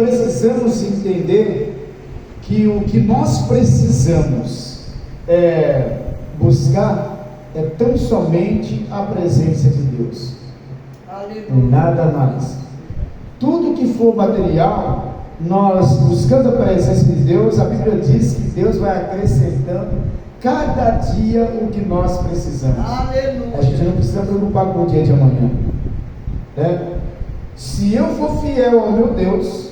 precisamos entender que o que nós precisamos buscar é tão somente a presença de Deus. Aleluia. Nada mais. Tudo que for material, nós buscando a presença de Deus, a Bíblia diz que Deus vai acrescentando cada dia o que nós precisamos. Aleluia. A gente não precisa preocupar com o dia de amanhã, né? Se eu for fiel ao meu Deus,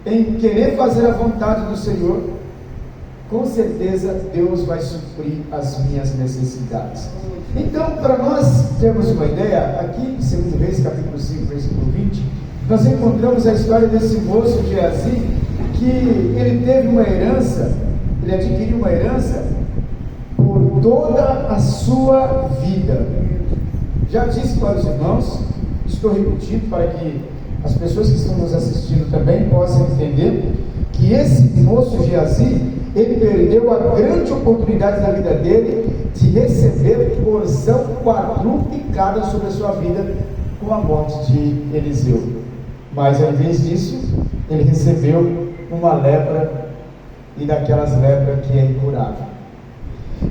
em querer fazer a vontade do Senhor, com certeza Deus vai suprir as minhas necessidades. Então, para nós termos uma ideia, aqui em 2 Reis, capítulo 5, versículo 20, nós encontramos a história desse moço Geazi, que ele teve uma herança, ele adquiriu uma herança por toda a sua vida. Já disse para os irmãos, estou repetindo para que as pessoas que estão nos assistindo também possam entender, que esse moço Geazi, ele perdeu a grande oportunidade da vida dele de receber porção quadruplicada sobre a sua vida com a morte de Eliseu. Mas ao invés disso, ele recebeu uma lepra, e daquelas lepras que é incurável.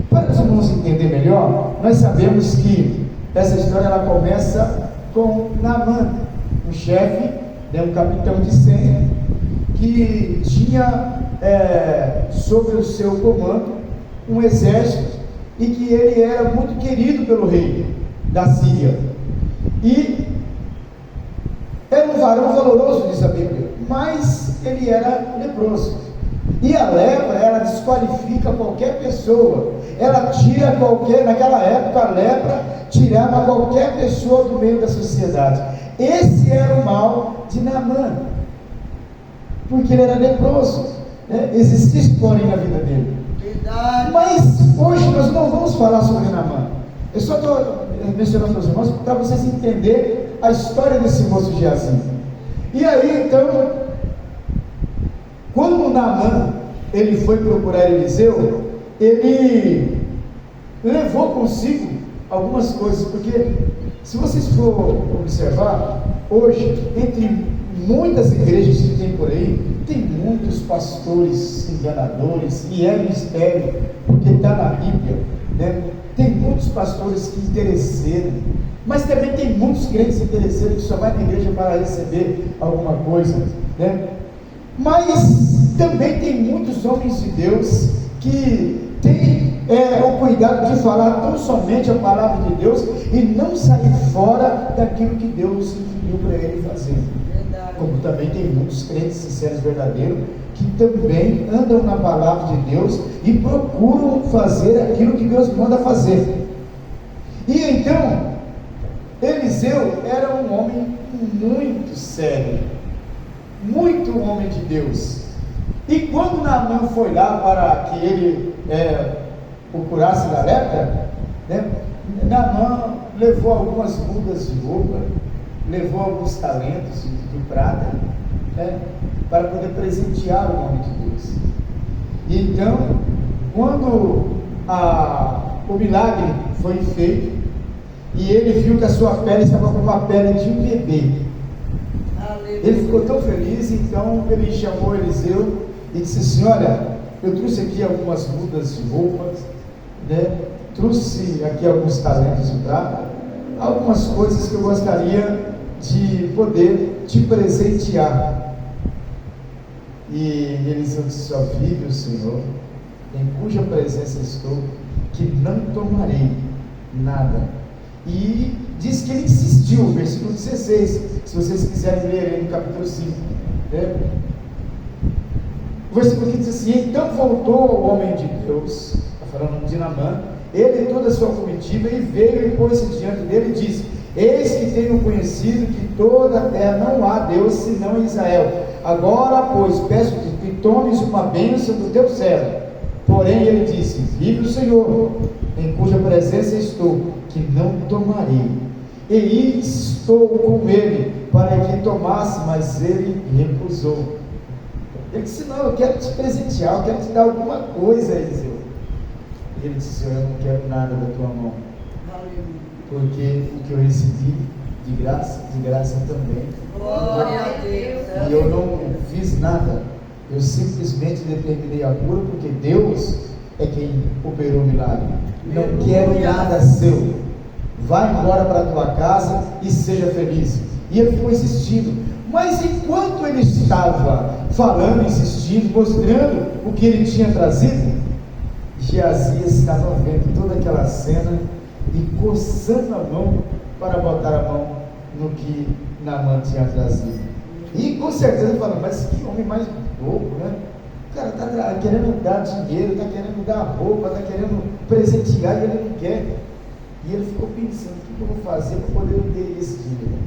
Para os irmãos entender melhor, nós sabemos que essa história ela começa com Naamã, um chefe, um capitão de 100, que tinha sobre o seu comando um exército, e que ele era muito querido pelo rei da Síria, e era um varão valoroso, diz a Bíblia, mas ele era leproso, e a lepra, ela desqualifica qualquer pessoa, ela tira qualquer, naquela época a lepra tirava qualquer pessoa do meio da sociedade. Esse era o mal de Naamã, porque ele era leproso, né? Existia isso, porém, na vida dele. Verdade. Mas hoje nós não vamos falar sobre Naamã. Eu só estou mencionando para os irmãos para vocês entenderem a história desse moço Geazi. E aí então, quando Naamã ele foi procurar Eliseu, ele levou consigo algumas coisas, porque se vocês for observar, hoje, entre muitas igrejas que tem por aí, tem muitos pastores enganadores, e é mistério, porque está na Bíblia, né? Tem muitos pastores que interesseiram, mas também tem muitos crentes interesseiros que só vai na igreja para receber alguma coisa, né? Mas também tem muitos homens de Deus que têm o cuidado de falar tão somente a palavra de Deus e não sair fora daquilo que Deus instituiu para ele fazer. Verdade. Como também tem muitos crentes sinceros verdadeiros que também andam na palavra de Deus e procuram fazer aquilo que Deus manda fazer. E então, Eliseu era um homem muito sério, muito homem de Deus. E quando Naamã foi lá para que ele procurasse da lepra, né, Naamã levou algumas mudas de roupa, levou alguns talentos de prata, né, para poder presentear o homem de Deus. E então, quando o milagre foi feito, e ele viu que a sua pele estava como a pele de um bebê, ele ficou tão feliz. Então ele chamou Eliseu e disse assim: olha, eu trouxe aqui algumas mudas de roupas, né? Trouxe aqui alguns talentos de prata, algumas coisas que eu gostaria de poder te presentear. E Eliseu disse: só vive o Senhor, em cuja presença estou, que não tomarei nada. E diz que ele insistiu, versículo 16, se vocês quiserem ler aí no capítulo 5, né? O versículo que diz assim: então voltou o homem de Deus, está falando de Naamã, ele e toda a sua comitiva, e veio e pôs-se diante dele e disse: eis que tenho conhecido que toda a terra não há Deus senão em Israel. Agora, pois, peço-te que tomes uma bênção do teu servo. Porém ele disse: vive o Senhor, em cuja presença estou, que não tomarei. E estou com ele para que tomasse, mas ele recusou. Ele disse: não, eu quero te presentear, eu quero te dar alguma coisa, Eliseu. Ele disse: eu não quero nada da tua mão, porque o que eu recebi de graça também. Glória a Deus. E eu não fiz nada, eu simplesmente determinei a cura, porque Deus é quem operou o milagre. Não quero nada seu, vai embora para a tua casa e seja feliz. E ele ficou insistindo, mas enquanto ele estava falando, insistindo, mostrando o que ele tinha trazido, Geazias estava vendo toda aquela cena e coçando a mão para botar a mão no que Naamã tinha trazido. E com certeza falando, mas que homem mais louco, né? O cara está querendo dar dinheiro, está querendo dar roupa, está querendo presentear e ele não quer. E ele ficou pensando, o que eu vou fazer para poder ter esse dinheiro?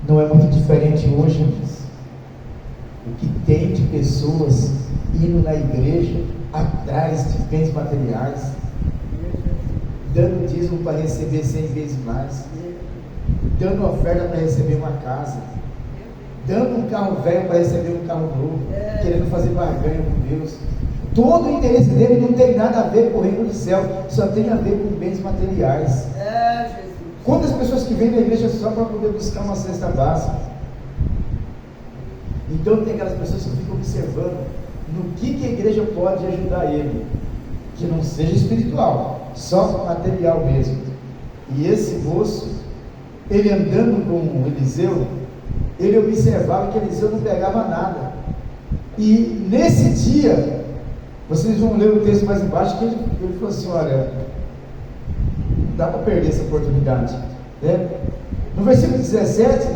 Não é muito diferente hoje, mas o que tem de pessoas indo na igreja atrás de bens materiais, dando dízimo para receber 100 vezes mais, dando oferta para receber uma casa, dando um carro velho para receber um carro novo, querendo fazer barganha com Deus. Todo o interesse dele não tem nada a ver com o reino do céu, só tem a ver com bens materiais. Jesus. Quantas pessoas que vêm na igreja só para poder buscar uma cesta básica? Então tem aquelas pessoas que ficam observando no que a igreja pode ajudar ele, que não seja espiritual, só material mesmo. E esse moço, ele andando com Eliseu, ele observava que Eliseu não pegava nada. E nesse dia, vocês vão ler o texto mais embaixo, que ele falou assim, olha, não dá para perder essa oportunidade, né? No versículo 17,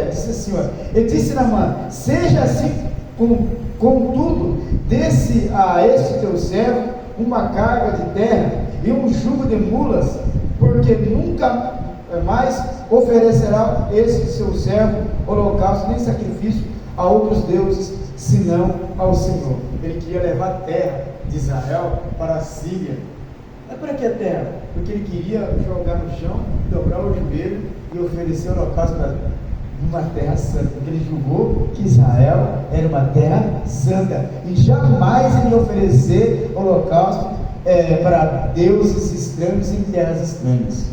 disse assim, olha, ele disse a Naamã, seja assim, contudo, desse a este teu servo uma carga de terra e um jugo de mulas, porque nunca mais oferecerá este seu servo holocausto nem sacrifício a outros deuses, senão ao Senhor. Ele queria levar a terra de Israel para a Síria. Mas para que a terra? Porque ele queria jogar no chão, dobrar o joelho e oferecer holocausto para uma terra santa, porque ele julgou que Israel era uma terra santa, e jamais ele ia oferecer holocausto para deuses estranhos em terras estranhas.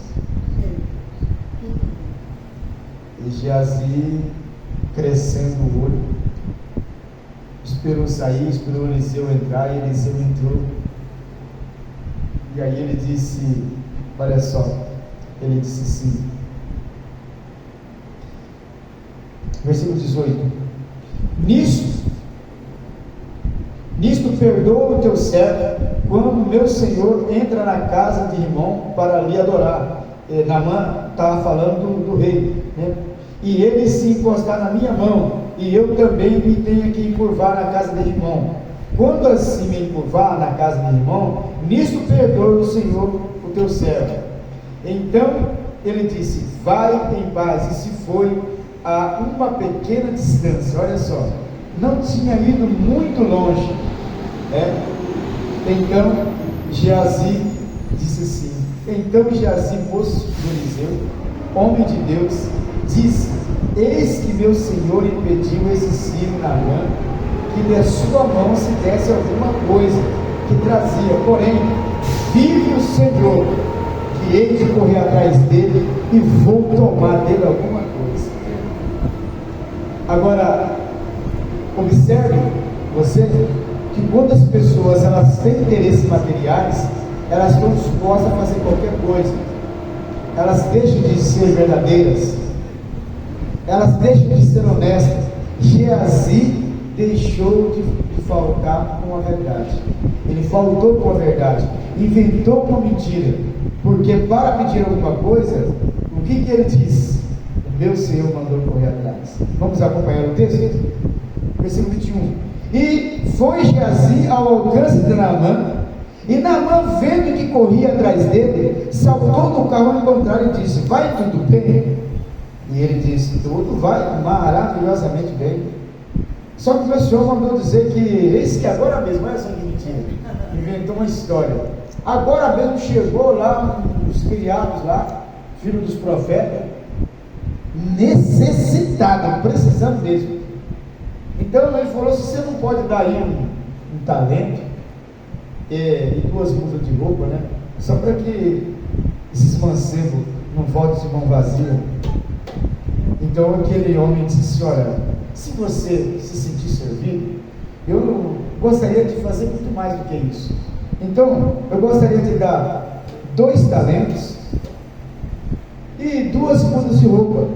E Geazi, crescendo o olho, esperou sair, esperou Eliseu entrar, e Eliseu entrou. E aí ele disse, olha só, ele disse assim, versículo 18, nisto perdoa o teu servo, quando meu senhor entra na casa de Rimon para lhe adorar. Naamã estava falando do rei, né? E ele se encostar na minha mão, e eu também me tenho que encurvar na casa de Rimon. Quando assim me encurvar na casa de Rimon, nisto perdoa o Senhor o teu servo. Então ele disse, vai em paz, e se foi a uma pequena distância, olha só, não tinha ido muito longe, né? Então Geazi disse assim, então Geazi, moço de Eliseu, homem de Deus, disse, eis que meu senhor impediu esse sírio Naamã, que de sua mão se desse alguma coisa que trazia, porém, vive o Senhor, que hei de correr atrás dele e vou tomar dele alguma coisa. Agora, observe você que quando as pessoas elas têm interesses materiais, elas estão dispostas a fazer qualquer coisa, elas deixam de ser verdadeiras, elas deixam de ser honestas. Geazi deixou de faltar com a verdade, ele faltou com a verdade, inventou uma mentira, porque para pedir alguma coisa, o que ele disse? O meu Senhor mandou correr atrás. Vamos acompanhar o texto? Versículo 21. E foi Geazi ao alcance de Naamã, e Naamã, vendo que corria atrás dele, saltou do carro ao encontrar e disse, vai tudo bem? E ele disse, tudo vai maravilhosamente bem. Só que o meu senhor mandou dizer que, eis que agora mesmo, olha essa mentira, inventou uma história, agora mesmo chegou lá, os criados lá, filho dos profetas, necessitado, precisando mesmo. Então ele falou, se você não pode dar aí um talento, e 2 mudas de roupa, né? só para que esses mancebos não voltem de mão vazia. Então aquele homem disse: olha, se você se sentir servido, eu gostaria de fazer muito mais do que isso. Então eu gostaria de dar 2 talentos e 2 mudas de roupa.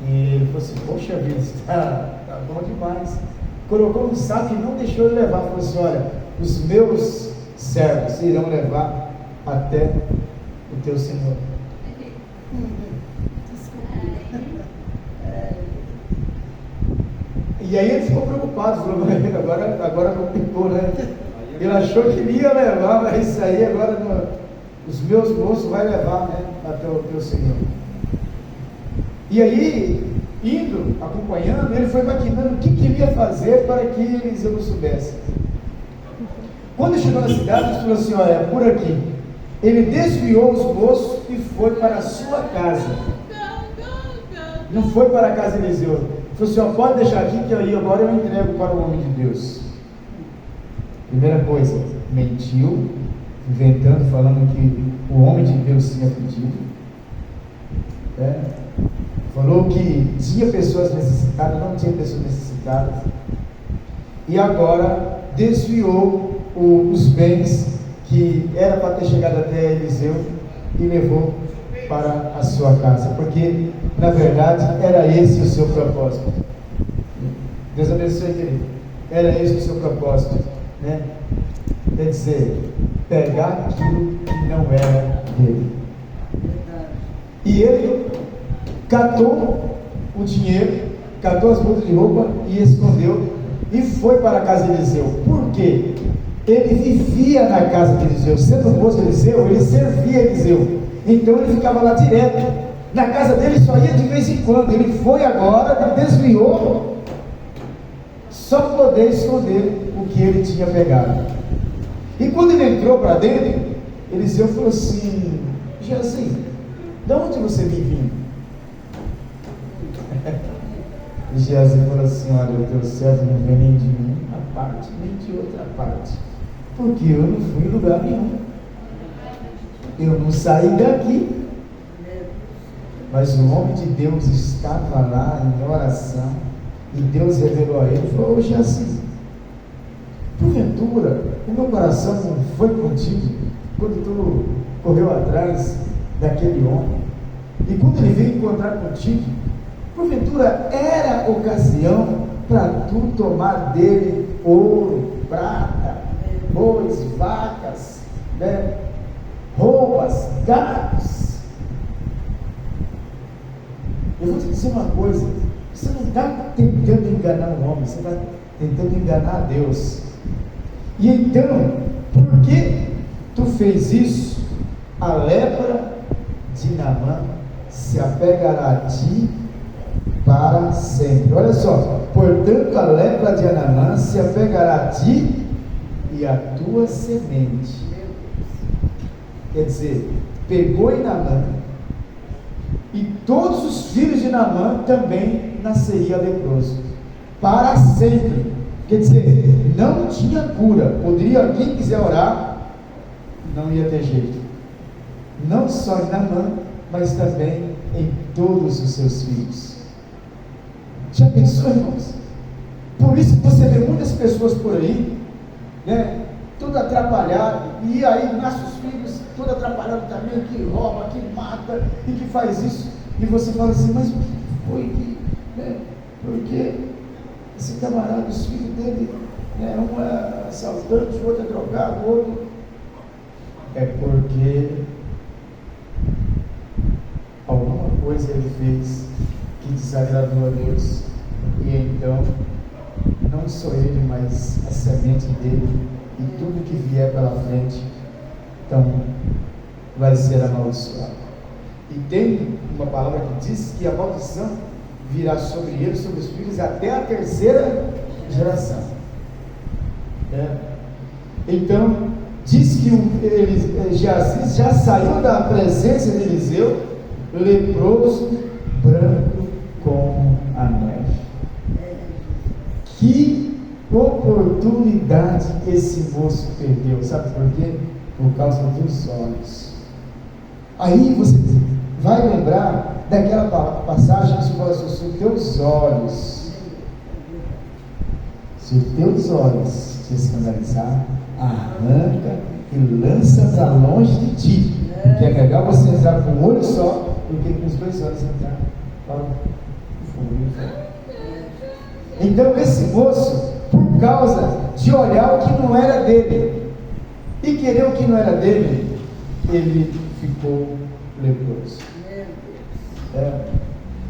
E ele falou assim: poxa vida, tá bom demais. Colocou no saco e não deixou ele levar. Falou assim: olha, os meus servos irão levar até o teu Senhor. E aí ele ficou preocupado, falou: agora não ficou, né? Ele achou que ele ia levar, mas isso aí agora os meus moços vai levar, né, até o teu Senhor. E aí, indo, acompanhando, ele foi maquinando o que queria fazer para que Eliseu não soubesse. Quando chegou na cidade, ele falou assim: olha, é por aqui. Ele desviou os moços e foi para a sua casa. Não foi para a casa de Eliseu. Ele falou assim: ó, pode deixar aqui que aí agora eu entrego para o homem de Deus. Primeira coisa, mentiu, inventando, falando que o homem de Deus tinha pedido. Falou que tinha pessoas necessitadas, não tinha pessoas necessitadas. E agora desviou os bens que era para ter chegado até Eliseu e levou para a sua casa, porque na verdade era esse o seu propósito. Deus abençoe, querido. Era esse o seu propósito, né? Quer dizer, pegar aquilo que não era dele. E ele catou o dinheiro, catou as mudas de roupa e escondeu e foi para a casa de Eliseu. Por quê? Ele vivia na casa de Eliseu. Sendo moço de Eliseu, ele servia Eliseu. Então ele ficava lá direto. Na casa dele só ia de vez em quando. Ele foi agora, ele desviou, só para poder esconder o que ele tinha pegado. E quando ele entrou para dentro, Eliseu falou assim: Geazi, de onde você me vindo? E Geazi falou assim: olha, o teu servo não vem nem de uma parte, nem de outra parte, porque eu não fui em lugar nenhum, eu não saí daqui. Mas o homem de Deus estava lá em oração, e Deus revelou a ele e falou: ô Geazi, porventura o meu coração não foi contigo quando tu correu atrás daquele homem, e quando ele veio encontrar contigo, porventura era ocasião para tu tomar dele ouro, prata, bois, vacas, né, roupas, gados? Eu vou te dizer uma coisa: você não está tentando enganar o homem, você está tentando enganar a Deus. E então, por que tu fez isso? A lepra de Naamã se apegará a ti para sempre. Olha só: portanto a lepra de Naamã se apegará a ti e a tua semente. Quer dizer, pegou em Naamã, e todos os filhos de Naamã também nasceria leproso para sempre. Quer dizer, não tinha cura. Poderia, quem quiser orar, não ia ter jeito. Não só em Naamã, mas também em todos os seus filhos. Já pensou, irmãos? Por isso que você vê muitas pessoas por aí, né, tudo atrapalhado, e aí nasce os filhos todo atrapalhado também, que rouba, que mata e que faz isso, e você fala assim: mas o que foi que, né? Porque esse camarada, os filhos dele, né, um é assaltante, o outro é drogado, o outro é porque alguma coisa ele fez que desagradou a Deus, e então não só ele, mas a semente dele e tudo que vier pela frente, então vai ser amaldiçoado. E tem uma palavra que diz que a maldição virá sobre ele, sobre os filhos, até a terceira geração. Então diz que Geazi já saiu da presença de Eliseu leproso, branco como a neve. Que oportunidade esse moço perdeu. Sabe por quê? Por causa dos olhos. Aí você vai lembrar daquela passagem que se fala assim: se os teus olhos, se os teus olhos te escandalizar, arranca e lança para longe de ti, que é melhor você entrar com um olho só do que com os dois olhos entrar para o fundo. Então esse moço, por causa de olhar o que não era dele e querer o que não era dele, ele ficou leproso.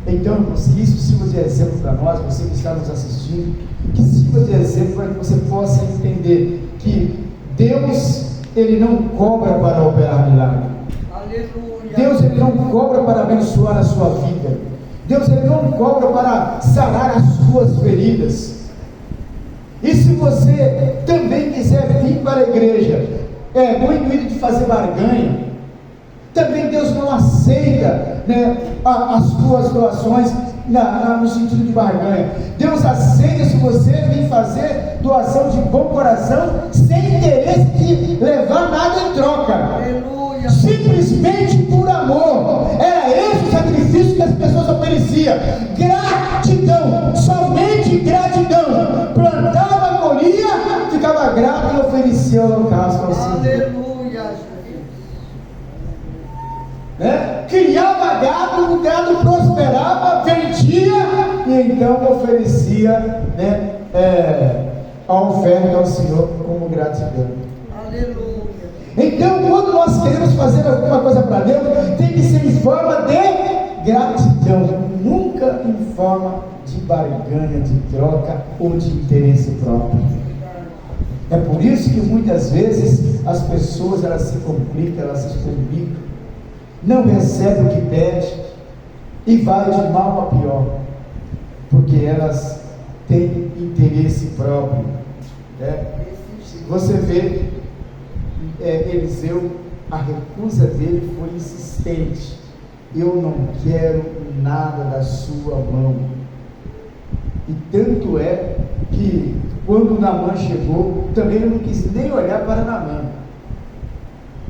Então, irmãos, que isso sirva de exemplo para nós, você que está nos assistindo, que sirva de exemplo para que você possa entender que Deus, Ele não cobra para operar milagre. Aleluia. Deus, Ele não cobra para abençoar a sua vida. Deus, Ele não cobra para sarar as suas feridas. E se você também quiser vir para a igreja, com o intuito de fazer barganha, também Deus não aceita, as suas doações no sentido de barganha. Deus aceita se você vir fazer doação de bom coração, sem interesse de levar nada em troca. Aleluia. Simplesmente por amor. Era esse o sacrifício que as pessoas ofereciam. Gratidão, somente gratidão. Plantava, colhia, ficava grato e oferecia o holocausto ao Senhor. Aleluia. Criava gado, o gado prosperava, vendia e então oferecia a oferta ao Senhor como gratidão. Aleluia. Então, quando nós queremos fazer alguma coisa para Deus, tem que ser em forma de gratidão, nunca em forma de barganha, de troca ou de interesse próprio. É por isso que muitas vezes as pessoas elas se complicam, elas se complicam, não recebe o que pede e vai de mal a pior, porque elas têm interesse próprio. Você vê Eliseu, a recusa dele foi insistente: eu não quero nada da sua mão. E tanto é que quando Naamã chegou, também ele não quis nem olhar para Naamã.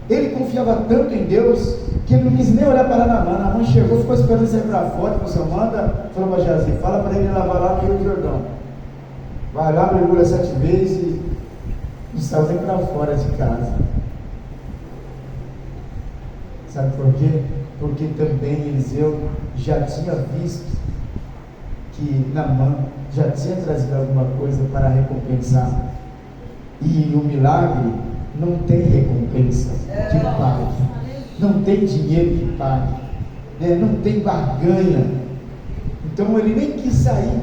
Ele confiava tanto em Deus que ele não quis nem olhar para Naamã. Naamã chegou, ficou esperando ele sair para fora. O Senhor manda, falou para Geazi: fala para ele lavar lá no Rio Jordão. Vai lá, mergulha 7 vezes e não saiu nem para fora de casa. Sabe por quê? Porque também Eliseu já tinha visto que Naamã já tinha trazido alguma coisa para recompensar. E o milagre não tem recompensa que pague, não tem dinheiro que pague, não tem barganha. Então ele nem quis sair.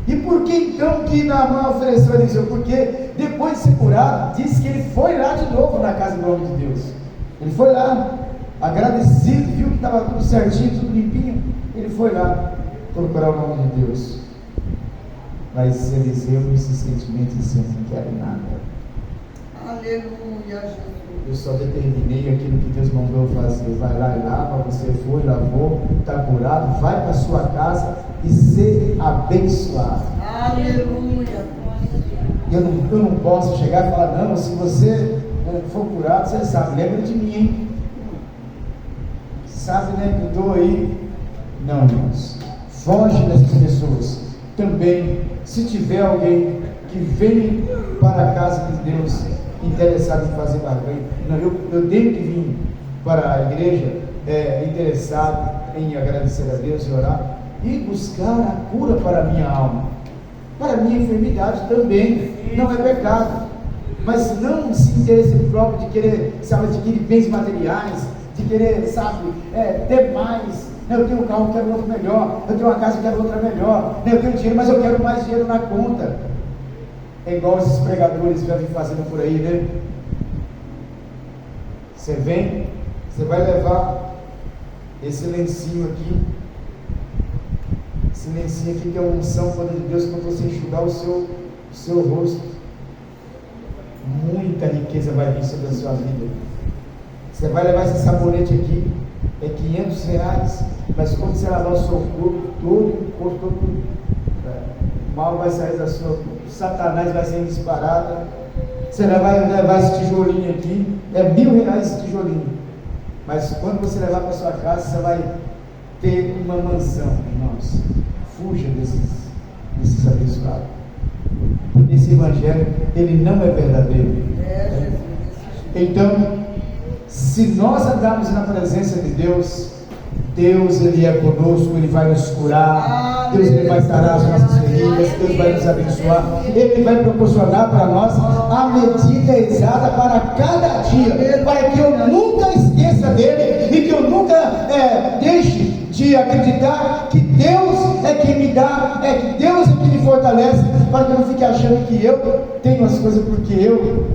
E por que então que Naamã ofereceu a Eliseu? Porque depois de ser curado, diz que ele foi lá de novo na casa do homem de Deus. Ele foi lá, agradecido, viu que estava tudo certinho, tudo limpinho. Ele foi lá procurar o nome de Deus. Mas Eliseu insistentemente disse: eu não quero nada. Aleluia, Jesus. Eu só determinei aquilo que Deus mandou fazer. Vai lá e lava. Você foi, lavou, está curado. Vai para a sua casa e ser abençoado. Aleluia. Eu não posso chegar e falar: não, se você for curado, você sabe, lembra de mim, hein? Sabe, né, que eu estou aí. Não, irmãos, foge dessas pessoas. Também, se tiver alguém que vem para a casa de Deus interessado em fazer barganha, não, eu tenho que vir para a igreja interessado em agradecer a Deus e orar e buscar a cura para a minha alma, para a minha enfermidade também. Não é pecado, mas não se interesse próprio de querer, sabe, adquirir bens materiais, de querer, sabe, ter mais. Eu tenho um carro, quero outro melhor. Eu tenho uma casa, quero outra melhor. Eu tenho dinheiro, mas eu quero mais dinheiro na conta. É igual esses pregadores vêm fazendo por aí, né? Você vem, você vai levar esse lencinho aqui. Esse lencinho aqui que é uma unção, poder de Deus, para você enxugar o seu rosto. Muita riqueza vai vir sobre a sua vida. Você vai levar esse sabonete aqui, é R$500, mas quando você lavar o seu corpo todo, mal vai sair da sua boca, Satanás vai ser disparado. Você vai levar esse tijolinho aqui, é R$1.000 esse tijolinho. Mas quando você levar para sua casa, você vai ter uma mansão, irmãos. Fuja desses abençoados. Esse evangelho, ele não é verdadeiro. Então, se nós andarmos na presença de Deus, Deus, ele é conosco, ele vai nos curar, Deus, ele vai sarar as nossas feridas, Deus vai nos abençoar, ele vai proporcionar para nós a medida exata para cada dia, para que eu nunca esqueça dele e que eu nunca deixe de acreditar que Deus é quem me dá, que Deus é quem me fortalece, para que eu não fique achando que eu tenho as coisas porque eu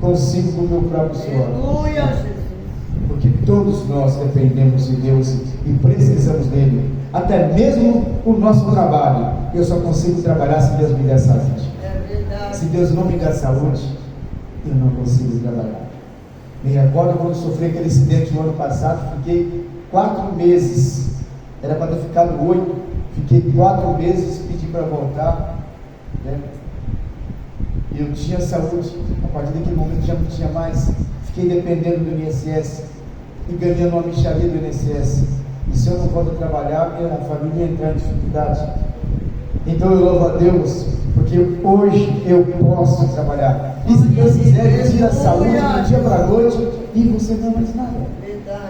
consigo com o meu próprio suor. Aleluia, Jesus. Porque todos nós dependemos de Deus e precisamos dele. Até mesmo o nosso trabalho, eu só consigo trabalhar se Deus me der saúde. É verdade. Se Deus não me der saúde, eu não consigo trabalhar. Me recordo quando sofri aquele acidente no ano passado, fiquei 4 meses, era para ter ficado 8, fiquei 4 meses, pedi para voltar, né? Eu tinha saúde, a partir daquele momento já não tinha mais, fiquei dependendo do INSS e ganhando uma mixaria do INSS. E se eu não volto a trabalhar, minha família entrar em dificuldade. Então eu louvo a Deus, porque hoje eu posso trabalhar. E se Deus quiser, ele tira a saúde do dia para a noite e você não é mais nada.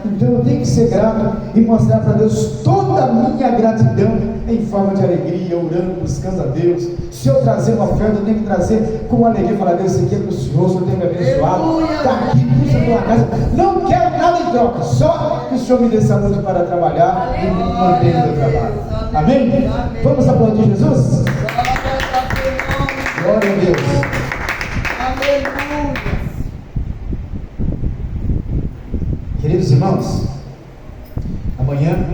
Então eu tenho que ser grato e mostrar para Deus toda a minha gratidão em forma de alegria, orando, buscando a Deus. Se eu trazer uma oferta, eu tenho que trazer com alegria, falar: Deus, isso aqui é para o Senhor, o Senhor tem me abençoado, está aqui, puxa a tua casa, não quero nada em troca, só que o Senhor me dê saúde para trabalhar e me manter no meu trabalho. Amém? Vamos aplaudir Jesus? Glória a Deus. Aleluia. Queridos irmãos, amanhã